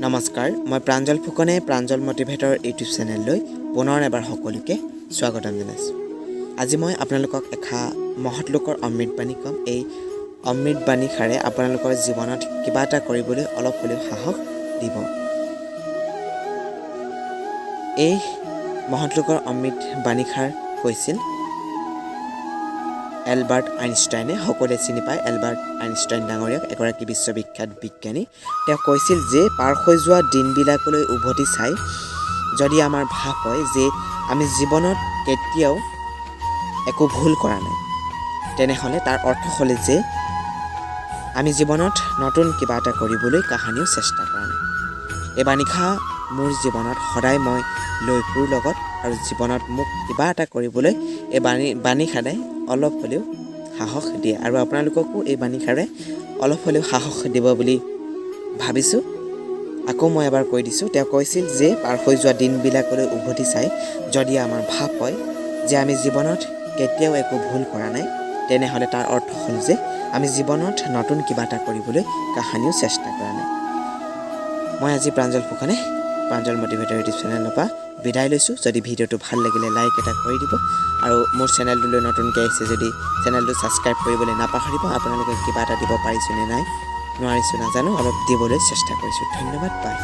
নমস্কাৰ মই প্ৰাঞ্জল ফুকনে প্ৰাঞ্জল মটিভেটৰ ইউটিউব চেনেললৈ পুনৰ এবাৰ সকলোকে স্বাগতম জনাইছোঁ। আজি মই আপোনালোকক এষা মহৎ লোকৰ অমৃতবাণী ক'ম। এই অমৃতবাণীষাৰে আপোনালোকৰ জীৱনত কিবা এটা কৰিবলৈ অলপ হ'লেও সাহস দিব। এই মহৎ লোকৰ অমৃতবাণীষাৰ কৈছিল এলবাৰ্ট আইনষ্টাইনে। সকলোৱে চিনি পায় এলবাৰ্ট আইনষ্টাইন ডাঙৰীয়াক, এগৰাকী বিশ্ববিখ্যাত বিজ্ঞানী। তেওঁ কৈছিল যে পাৰ হৈ যোৱা দিনবিলাকলৈ উভতি চাই যদি আমাৰ ভাৱ হয় যে আমি জীৱনত কেতিয়াও একো ভুল কৰা নাই, তেনেহ'লে তাৰ অৰ্থ হ'ল যে আমি জীৱনত নতুন কিবা এটা কৰিবলৈ কাহানিও চেষ্টা কৰা নাই। এই বাণীষা মোৰ জীৱনত সদায় মই লৈ ফুৰোঁ লগত, আৰু জীৱনত মোক কিবা এটা কৰিবলৈ এই বাণীষাৰে অলপ হ'লেও সাহস দিয়ে, আৰু আপোনালোককো এই বাণীষাৰে অলপ হ'লেও সাহস দিব বুলি ভাবিছোঁ। আকৌ মই এবাৰ কৈ দিছোঁ, তেওঁ কৈছিল যে পাৰ হৈ যোৱা দিনবিলাকলৈ উভতি চাই যদি আমাৰ ভাৱ হয় যে আমি জীৱনত কেতিয়াও একো ভুল কৰা নাই, তেনেহ'লে তাৰ অৰ্থ হ'ল যে আমি জীৱনত নতুন কিবা এটা কৰিবলৈ কাহানিও চেষ্টা কৰা নাই। মই আজি প্ৰাঞ্জল ফুকনে প্ৰাঞ্জল মটিভেটৰ ইউটিউব চেনেলৰ পৰা বিদায় লৈছোঁ। যদি ভিডিঅ'টো ভাল লাগিলে লাইক এটা কৰি দিব, আৰু মোৰ চেনেলটোলৈ নতুনকৈ আহিছে যদি চেনেলটো ছাবস্ক্ৰাইব কৰিবলৈ নাপাহৰিব। আপোনালোকে কিবা এটা দিব পাৰিছোঁ নে নাই নোৱাৰিছোঁ নাজানো, অলপ দিবলৈ চেষ্টা কৰিছোঁ। ধন্যবাদ, বাই।